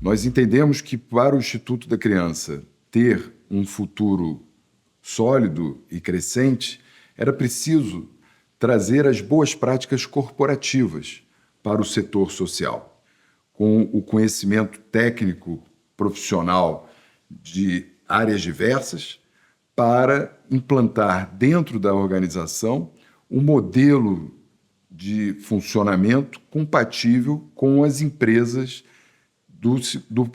Nós entendemos que para o Instituto da Criança ter um futuro sólido e crescente, era preciso trazer as boas práticas corporativas para o setor social, com o conhecimento técnico profissional de áreas diversas, para implantar dentro da organização um modelo de funcionamento compatível com as empresas do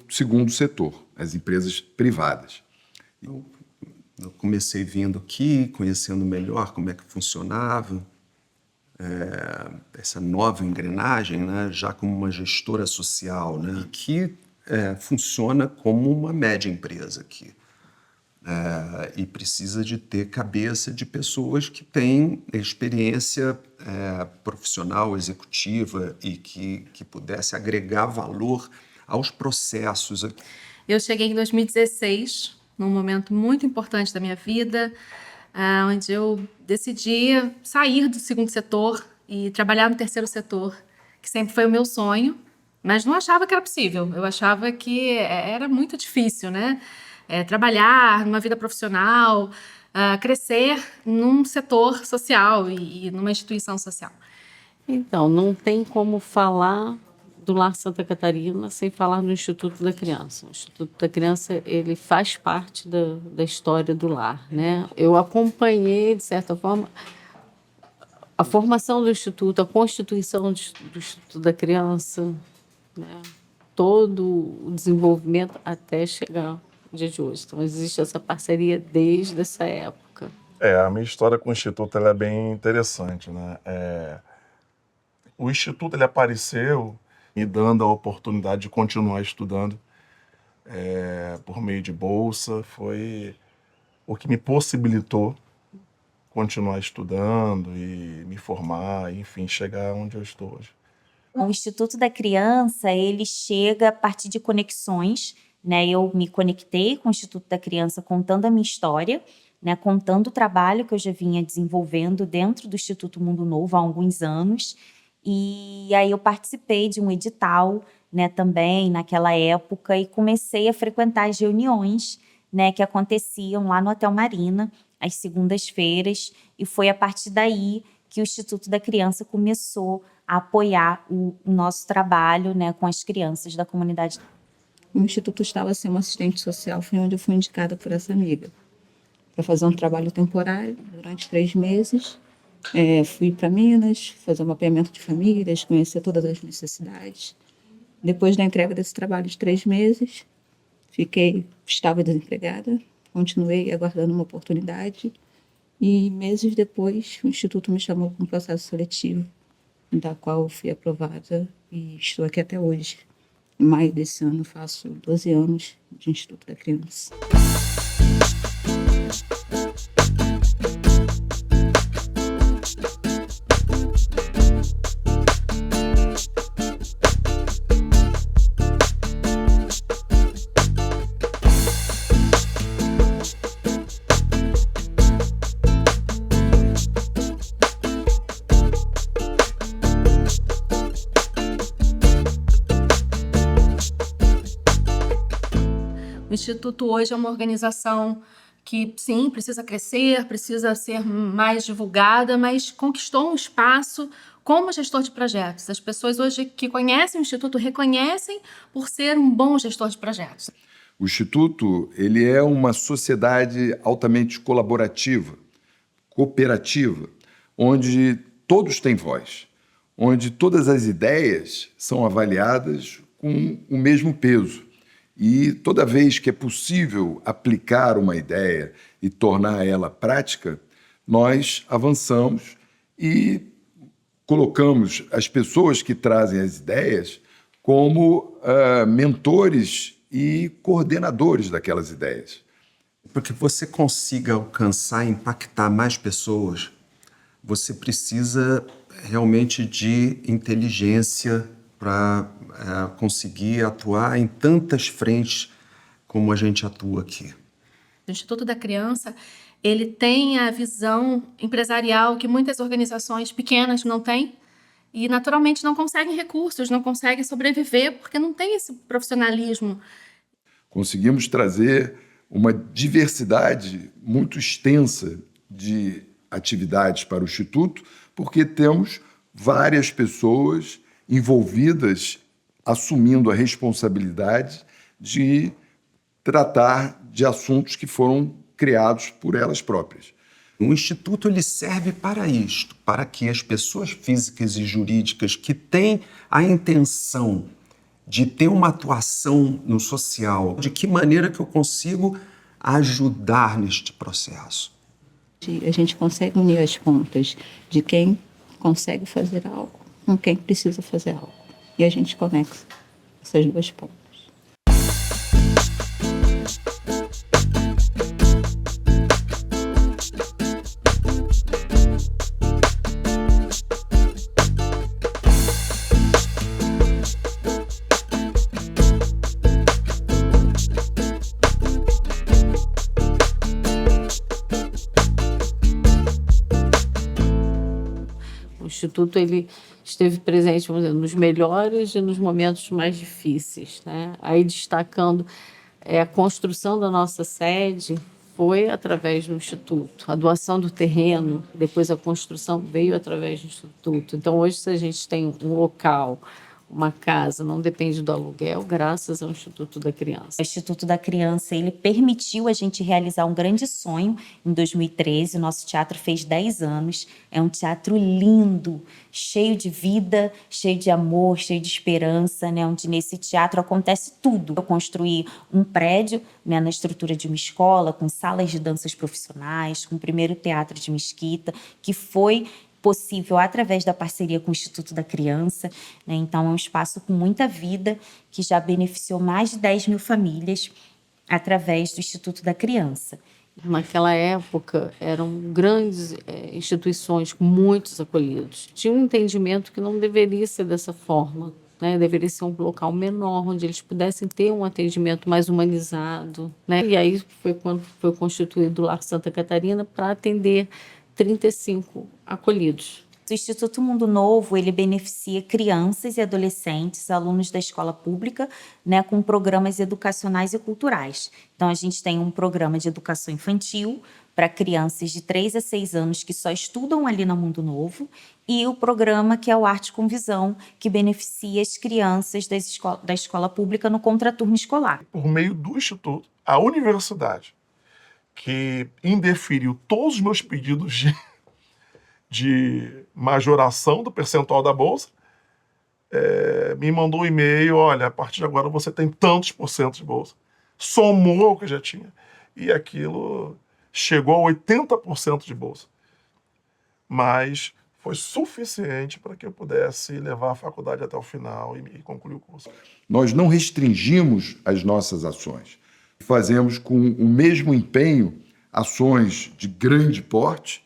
segundo setor, as empresas privadas. Eu comecei vindo aqui, conhecendo melhor como é que funcionava essa nova engrenagem, né, já como uma gestora social, né, que funciona como uma média empresa aqui. E precisa de ter cabeça de pessoas que têm experiência profissional, executiva e que pudesse agregar valor aos processos. Eu cheguei em 2016, num momento muito importante da minha vida, onde eu decidi sair do segundo setor e trabalhar no terceiro setor, que sempre foi o meu sonho, mas não achava que era possível. Eu achava que era muito difícil, né? Trabalhar numa vida profissional, crescer num setor social e numa instituição social. Então, não tem como falar do Lar Santa Catarina sem falar no Instituto da Criança. O Instituto da Criança, ele faz parte da história do lar, né? Eu acompanhei, de certa forma, a formação do Instituto, a constituição do Instituto da Criança, né? Todo o desenvolvimento até chegar ao dia de hoje. Então, existe essa parceria desde essa época. A minha história com o Instituto ela é bem interessante, né? O Instituto ele apareceu me dando a oportunidade de continuar estudando por meio de bolsa. Foi o que me possibilitou continuar estudando e me formar, enfim, chegar onde eu estou hoje. O Instituto da Criança, ele chega a partir de conexões, né? Eu me conectei com o Instituto da Criança contando a minha história, né? Contando o trabalho que eu já vinha desenvolvendo dentro do Instituto Mundo Novo há alguns anos. E aí eu participei de um edital, né, também naquela época e comecei a frequentar as reuniões, né, que aconteciam lá no Hotel Marina, às segundas-feiras, e foi a partir daí que o Instituto da Criança começou a apoiar o nosso trabalho, né, com as crianças da comunidade. O Instituto estava sem uma assistente social, foi onde eu fui indicada por essa amiga para fazer um trabalho temporário durante 3 meses. Fui para Minas, fazer um mapeamento de famílias, conhecer todas as necessidades. Depois da entrega desse trabalho de 3 meses, estava desempregada, continuei aguardando uma oportunidade e meses depois o Instituto me chamou para um processo seletivo, da qual eu fui aprovada e estou aqui até hoje. Em maio desse ano faço 12 anos de Instituto da Criança. O Instituto hoje é uma organização que, sim, precisa crescer, precisa ser mais divulgada, mas conquistou um espaço como gestor de projetos. As pessoas hoje que conhecem o Instituto reconhecem por ser um bom gestor de projetos. O Instituto ele é uma sociedade altamente colaborativa, cooperativa, onde todos têm voz, onde todas as ideias são avaliadas com o mesmo peso. E toda vez que é possível aplicar uma ideia e tornar ela prática, nós avançamos e colocamos as pessoas que trazem as ideias como mentores e coordenadores daquelas ideias. Para que você consiga alcançar e impactar mais pessoas, você precisa realmente de inteligência para conseguir atuar em tantas frentes como a gente atua aqui. O Instituto da Criança, ele tem a visão empresarial que muitas organizações pequenas não têm, e naturalmente não conseguem recursos, não conseguem sobreviver porque não tem esse profissionalismo. Conseguimos trazer uma diversidade muito extensa de atividades para o Instituto, porque temos várias pessoas envolvidas assumindo a responsabilidade de tratar de assuntos que foram criados por elas próprias. O Instituto ele serve para isto, para que as pessoas físicas e jurídicas que têm a intenção de ter uma atuação no social, de que maneira que eu consigo ajudar neste processo. A gente consegue unir as pontas de quem consegue fazer algo com quem precisa fazer algo. E a gente conecta essas duas pontas. O Instituto ele esteve presente, vamos dizer, nos melhores e nos momentos mais difíceis, né? Aí destacando a construção da nossa sede foi através do Instituto. A doação do terreno, depois a construção veio através do Instituto. Então hoje se a gente tem um local, uma casa, não depende do aluguel, graças ao Instituto da Criança. O Instituto da Criança, ele permitiu a gente realizar um grande sonho em 2013. O nosso teatro fez 10 anos. É um teatro lindo, cheio de vida, cheio de amor, cheio de esperança, né? Onde nesse teatro acontece tudo. Eu construí um prédio, né, na estrutura de uma escola, com salas de danças profissionais, com o primeiro teatro de Mesquita, que foi possível através da parceria com o Instituto da Criança, né? Então, é um espaço com muita vida, que já beneficiou mais de 10 mil famílias através do Instituto da Criança. Naquela época, eram grandes instituições com muitos acolhidos. Tinha um entendimento que não deveria ser dessa forma, né? Deveria ser um local menor, onde eles pudessem ter um atendimento mais humanizado, né? E aí foi quando foi constituído o Lar Santa Catarina para atender 35 acolhidos. O Instituto Mundo Novo, ele beneficia crianças e adolescentes, alunos da escola pública, né, com programas educacionais e culturais. Então, a gente tem um programa de educação infantil para crianças de 3 a 6 anos que só estudam ali na Mundo Novo, e o programa que é o Arte com Visão, que beneficia as crianças da escola pública no contraturno escolar. Por meio do Instituto, a universidade, que indeferiu todos os meus pedidos de majoração do percentual da bolsa, me mandou um e-mail, olha, a partir de agora você tem tantos por cento de bolsa. Somou ao que já tinha. E aquilo chegou a 80% de bolsa. Mas foi suficiente para que eu pudesse levar a faculdade até o final e concluir o curso. Nós não restringimos as nossas ações. Fazemos com o mesmo empenho ações de grande porte,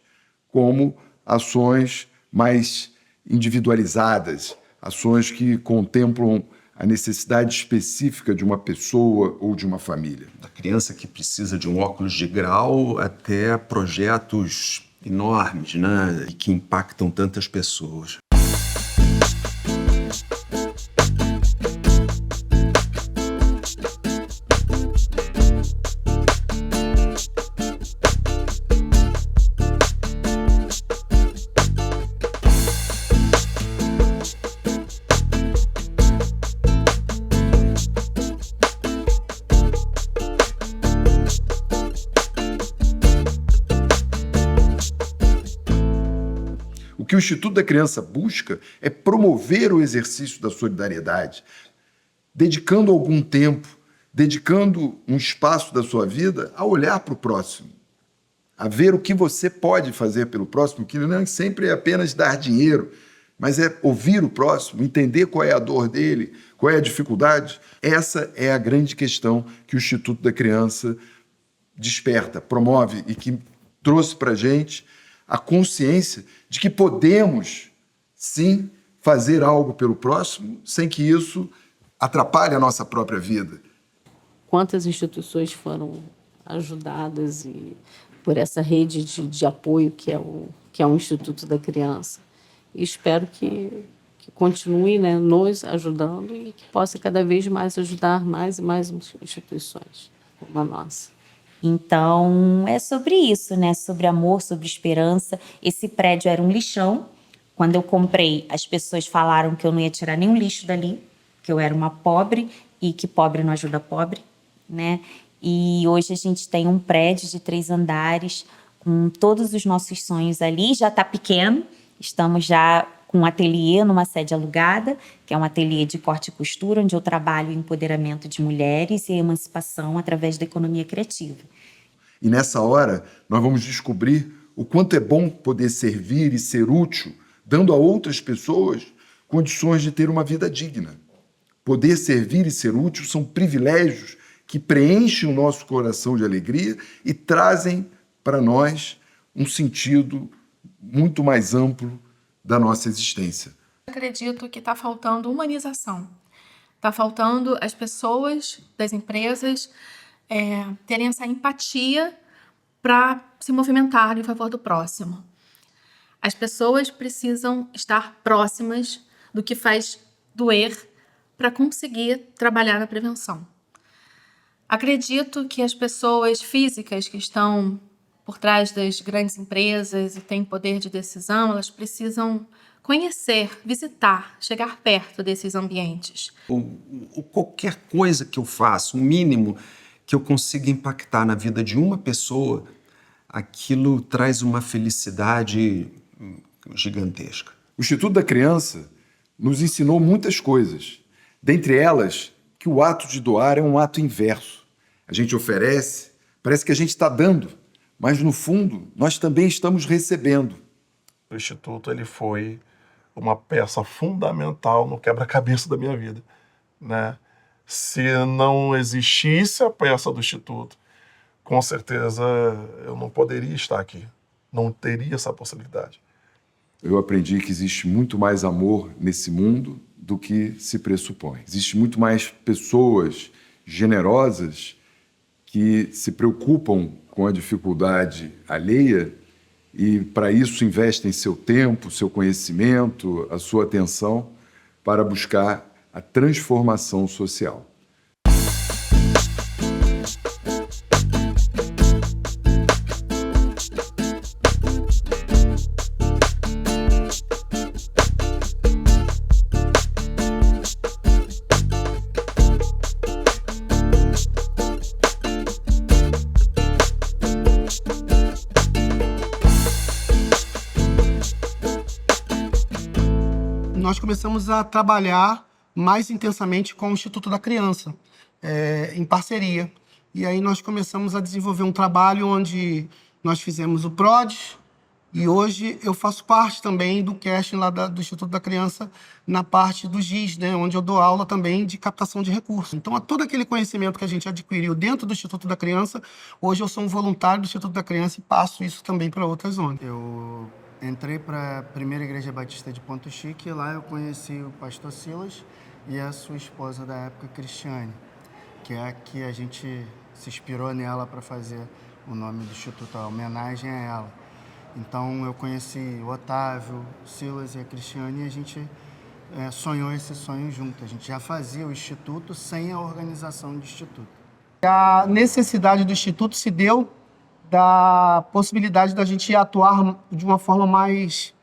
como ações mais individualizadas, ações que contemplam a necessidade específica de uma pessoa ou de uma família. Da criança que precisa de um óculos de grau até projetos enormes, né? E que impactam tantas pessoas. O que o Instituto da Criança busca é promover o exercício da solidariedade, dedicando algum tempo, dedicando um espaço da sua vida a olhar para o próximo, a ver o que você pode fazer pelo próximo, que não sempre é apenas dar dinheiro, mas é ouvir o próximo, entender qual é a dor dele, qual é a dificuldade. Essa é a grande questão que o Instituto da Criança desperta, promove e que trouxe para a gente a consciência de que podemos, sim, fazer algo pelo próximo sem que isso atrapalhe a nossa própria vida. Quantas instituições foram ajudadas por essa rede de apoio que é o Instituto da Criança. e espero que continue, né, nos ajudando e que possa cada vez mais ajudar mais e mais instituições como a nossa. Então, é sobre isso, né? Sobre amor, sobre esperança. Esse prédio era um lixão. Quando eu comprei, as pessoas falaram que eu não ia tirar nenhum lixo dali, que eu era uma pobre e que pobre não ajuda pobre, né? E hoje a gente tem um prédio de 3 andares com todos os nossos sonhos ali. Já está pequeno, estamos já com um ateliê numa sede alugada, que é um ateliê de corte e costura, onde eu trabalho o empoderamento de mulheres e a emancipação através da economia criativa. E nessa hora, nós vamos descobrir o quanto é bom poder servir e ser útil, dando a outras pessoas condições de ter uma vida digna. Poder servir e ser útil são privilégios que preenchem o nosso coração de alegria e trazem para nós um sentido muito mais amplo da nossa existência. Acredito que está faltando humanização. Está faltando as pessoas das empresas terem essa empatia para se movimentar em favor do próximo. As pessoas precisam estar próximas do que faz doer para conseguir trabalhar na prevenção. Acredito que as pessoas físicas que estão por trás das grandes empresas e têm poder de decisão, elas precisam conhecer, visitar, chegar perto desses ambientes. Qualquer coisa que eu faça, o mínimo que eu consiga impactar na vida de uma pessoa, aquilo traz uma felicidade gigantesca. O Instituto da Criança nos ensinou muitas coisas. Dentre elas, que o ato de doar é um ato inverso. A gente oferece, parece que a gente está dando, mas no fundo nós também estamos recebendo. O Instituto ele foi uma peça fundamental no quebra-cabeça da minha vida, né? Se não existisse a peça do Instituto, com certeza eu não poderia estar aqui, não teria essa possibilidade. Eu aprendi que existe muito mais amor nesse mundo do que se pressupõe. Existe muito mais pessoas generosas que se preocupam com a dificuldade alheia e, para isso, investem seu tempo, seu conhecimento, a sua atenção para buscar a transformação social. Nós começamos a trabalhar mais intensamente com o Instituto da Criança, em parceria. E aí nós começamos a desenvolver um trabalho onde nós fizemos o PRODES e hoje eu faço parte também do casting lá do Instituto da Criança na parte do GIS, né, onde eu dou aula também de captação de recursos. Então, todo aquele conhecimento que a gente adquiriu dentro do Instituto da Criança, hoje eu sou um voluntário do Instituto da Criança e passo isso também para outras zonas. Eu entrei para a Primeira Igreja Batista de Ponto Chique e lá eu conheci o pastor Silas e a sua esposa da época, Cristiane, que é a que a gente se inspirou nela para fazer o nome do Instituto, a homenagem a ela. Então eu conheci o Otávio, o Silas e a Cristiane e a gente sonhou esse sonho junto. A gente já fazia o Instituto sem a organização do Instituto. A necessidade do Instituto se deu da possibilidade da gente atuar de uma forma mais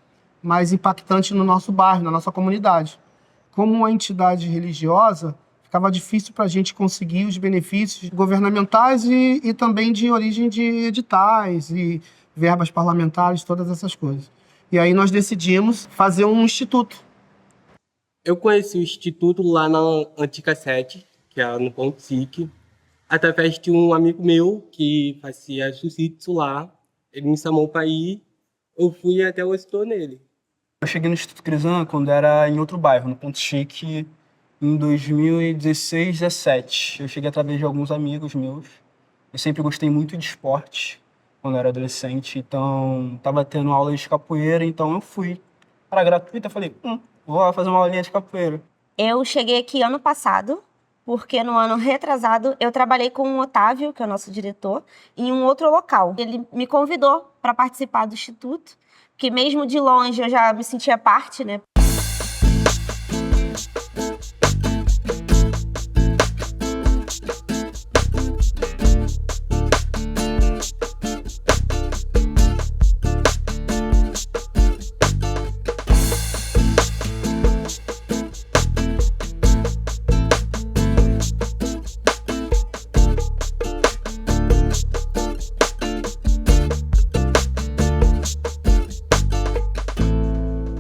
impactante no nosso bairro, na nossa comunidade. Como uma entidade religiosa, ficava difícil para a gente conseguir os benefícios governamentais e também de origem de editais e verbas parlamentares, todas essas coisas. E aí nós decidimos fazer um instituto. Eu conheci o instituto lá na Antiga Sete, que é no Ponto Chique, através de um amigo meu que fazia jiu-jitsu lá. Ele me chamou para ir, eu fui e até hoje estou nele. Eu cheguei no Instituto Crisan quando era em outro bairro, no Ponto Chique, em 2016, 2017. Eu cheguei através de alguns amigos meus. Eu sempre gostei muito de esporte quando eu era adolescente, então estava tendo aula de capoeira, então eu fui. Era gratuita, falei, vou lá fazer uma aulinha de capoeira. Eu cheguei aqui ano passado, porque no ano retrasado eu trabalhei com o Otávio, que é o nosso diretor, em um outro local. Ele me convidou para participar do Instituto, porque mesmo de longe eu já me sentia parte, né?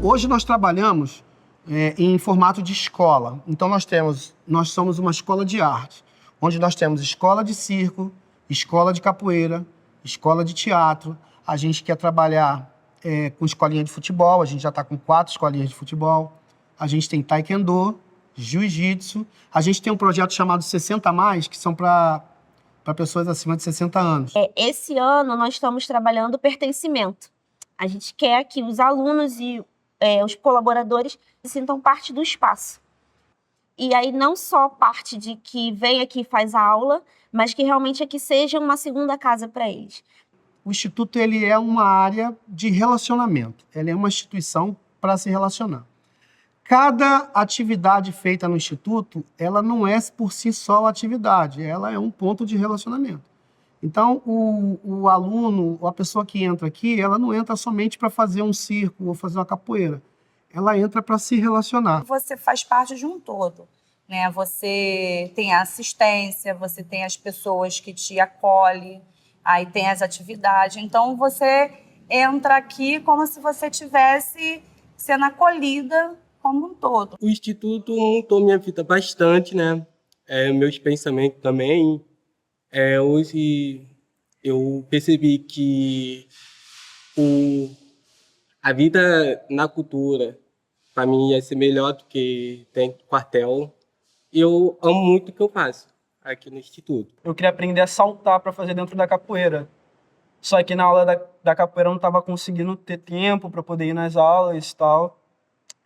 Hoje nós trabalhamos em formato de escola. Então nós somos uma escola de arte, onde nós temos escola de circo, escola de capoeira, escola de teatro. A gente quer trabalhar com escolinha de futebol, a gente já está com 4 escolinhas de futebol. A gente tem taekwondo, jiu-jitsu. A gente tem um projeto chamado 60+, que são para pessoas acima de 60 anos. Esse ano nós estamos trabalhando o pertencimento. A gente quer que os alunos e os colaboradores se sintam parte do espaço. E aí não só parte de que vem aqui e faz a aula, mas que realmente aqui seja uma segunda casa para eles. O Instituto ele é uma área de relacionamento. Ele é uma instituição para se relacionar. Cada atividade feita no Instituto, ela não é por si só atividade, ela é um ponto de relacionamento. Então, o aluno, ou a pessoa que entra aqui, ela não entra somente para fazer um circo ou fazer uma capoeira. Ela entra para se relacionar. Você faz parte de um todo, né? Você tem a assistência, você tem as pessoas que te acolhem, aí tem as atividades. Então, você entra aqui como se você estivesse sendo acolhida como um todo. O Instituto mudou minha vida bastante, né? Meus pensamentos também. Hoje eu percebi que a vida na cultura, para mim, ia ser melhor do que tem quartel. E eu amo muito o que eu faço aqui no Instituto. Eu queria aprender a saltar para fazer dentro da capoeira. Só que na aula da capoeira eu não estava conseguindo ter tempo para poder ir nas aulas e tal.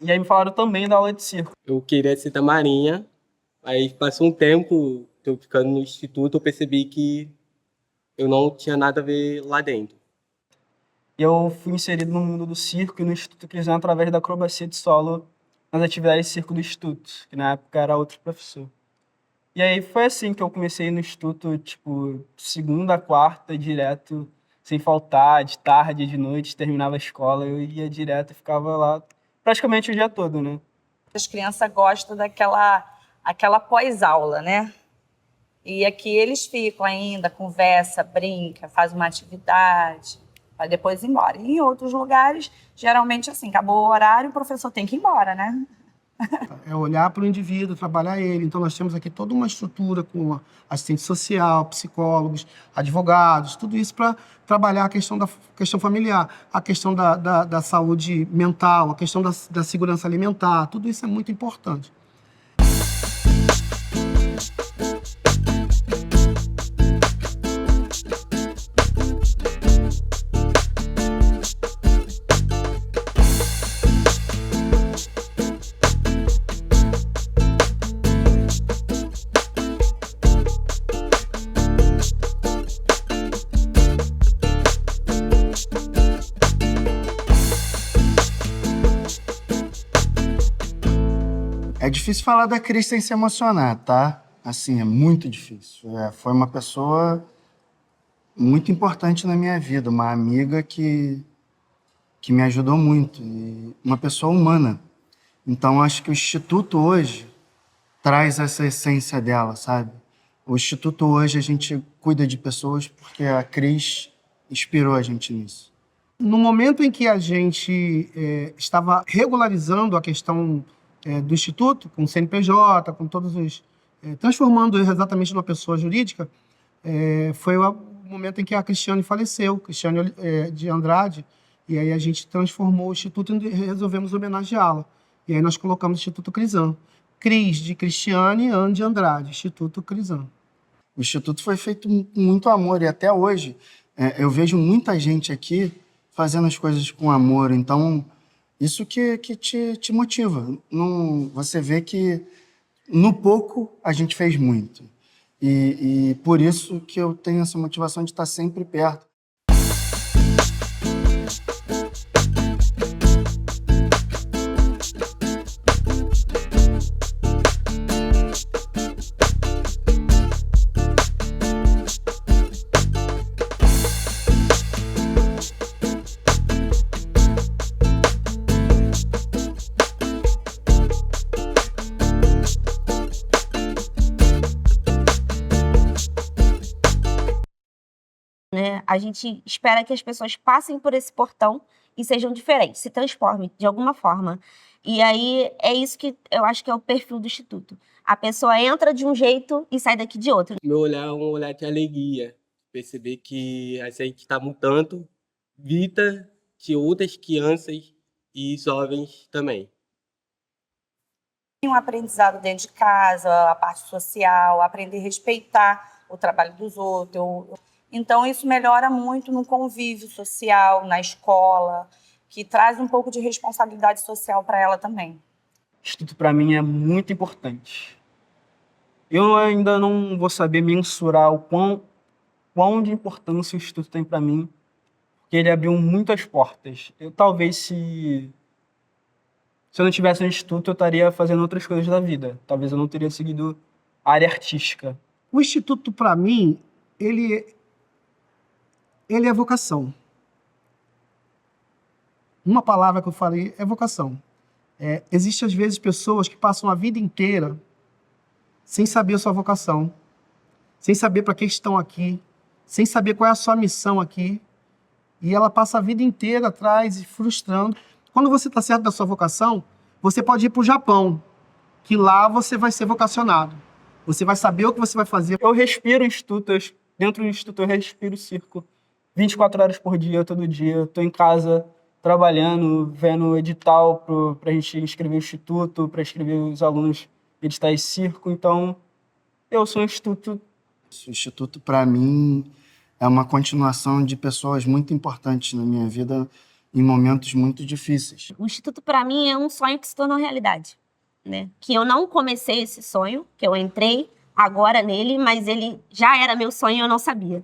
E aí me falaram também da aula de circo. Eu queria ser da Marinha, aí passou um tempo, eu ficando no Instituto, eu percebi que eu não tinha nada a ver lá dentro. Eu fui inserido no mundo do circo e no Instituto Crisan através da acrobacia de solo nas atividades de circo do Instituto, que na época era outro professor. E aí foi assim que eu comecei no Instituto, tipo, segunda, quarta, direto, sem faltar, de tarde, de noite, terminava a escola, eu ia direto e ficava lá praticamente o dia todo, né? As crianças gostam aquela pós-aula, né? E aqui eles ficam ainda, conversa, brinca, faz uma atividade, para depois ir embora. E em outros lugares, geralmente assim, acabou o horário, o professor tem que ir embora, né? É olhar para o indivíduo, trabalhar ele. Então, nós temos aqui toda uma estrutura com assistente social, psicólogos, advogados, tudo isso para trabalhar a questão familiar, a questão da saúde mental, a questão da segurança alimentar. Tudo isso é muito importante. É difícil falar da Cris sem se emocionar, tá? Assim, é muito difícil. Foi uma pessoa muito importante na minha vida, uma amiga que me ajudou muito, e uma pessoa humana. Então, acho que o Instituto hoje traz essa essência dela, sabe? O Instituto hoje a gente cuida de pessoas porque a Cris inspirou a gente nisso. No momento em que a gente estava regularizando a questão do Instituto, com o CNPJ, com todos os... transformando exatamente numa pessoa jurídica, foi o momento em que a Cristiane faleceu, Cristiane de Andrade, e aí a gente transformou o Instituto e resolvemos homenageá-la. E aí nós colocamos o Instituto Crisan. Cris de Cristiane, Anne de Andrade, Instituto Crisan. O Instituto foi feito com muito amor e até hoje eu vejo muita gente aqui fazendo as coisas com amor, então isso que te motiva. Você vê que no pouco a gente fez muito. E por isso que eu tenho essa motivação de estar sempre perto. A gente espera que as pessoas passem por esse portão e sejam diferentes, se transformem de alguma forma. E aí é isso que eu acho que é o perfil do Instituto. A pessoa entra de um jeito e sai daqui de outro. Meu olhar é um olhar de alegria. Perceber que a gente está mudando vida de outras crianças e jovens também. Um aprendizado dentro de casa, a parte social, aprender a respeitar o trabalho dos outros. Então, isso melhora muito no convívio social, na escola, que traz um pouco de responsabilidade social para ela também. O Instituto, para mim, é muito importante. Eu ainda não vou saber mensurar o quão de importância o Instituto tem para mim, porque ele abriu muitas portas. Talvez, se eu não tivesse no Instituto, eu estaria fazendo outras coisas da vida. Talvez eu não teria seguido a área artística. O Instituto, para mim, ele é vocação. Uma palavra que eu falei é vocação. Existem, às vezes, pessoas que passam a vida inteira sem saber a sua vocação, sem saber para que estão aqui, sem saber qual é a sua missão aqui. E ela passa a vida inteira atrás e frustrando. Quando você está certo da sua vocação, você pode ir para o Japão, que lá você vai ser vocacionado. Você vai saber o que você vai fazer. Eu respiro Instituto, dentro do Instituto eu respiro circo 24 horas por dia, todo dia. Estou em casa trabalhando, vendo edital para a gente inscrever o Instituto, para inscrever os alunos editais circo. Então, eu sou um Instituto. O Instituto, para mim, é uma continuação de pessoas muito importantes na minha vida em momentos muito difíceis. O Instituto, para mim, é um sonho que se tornou realidade, né? Que eu não comecei esse sonho, que eu entrei agora nele, mas ele já era meu sonho e eu não sabia.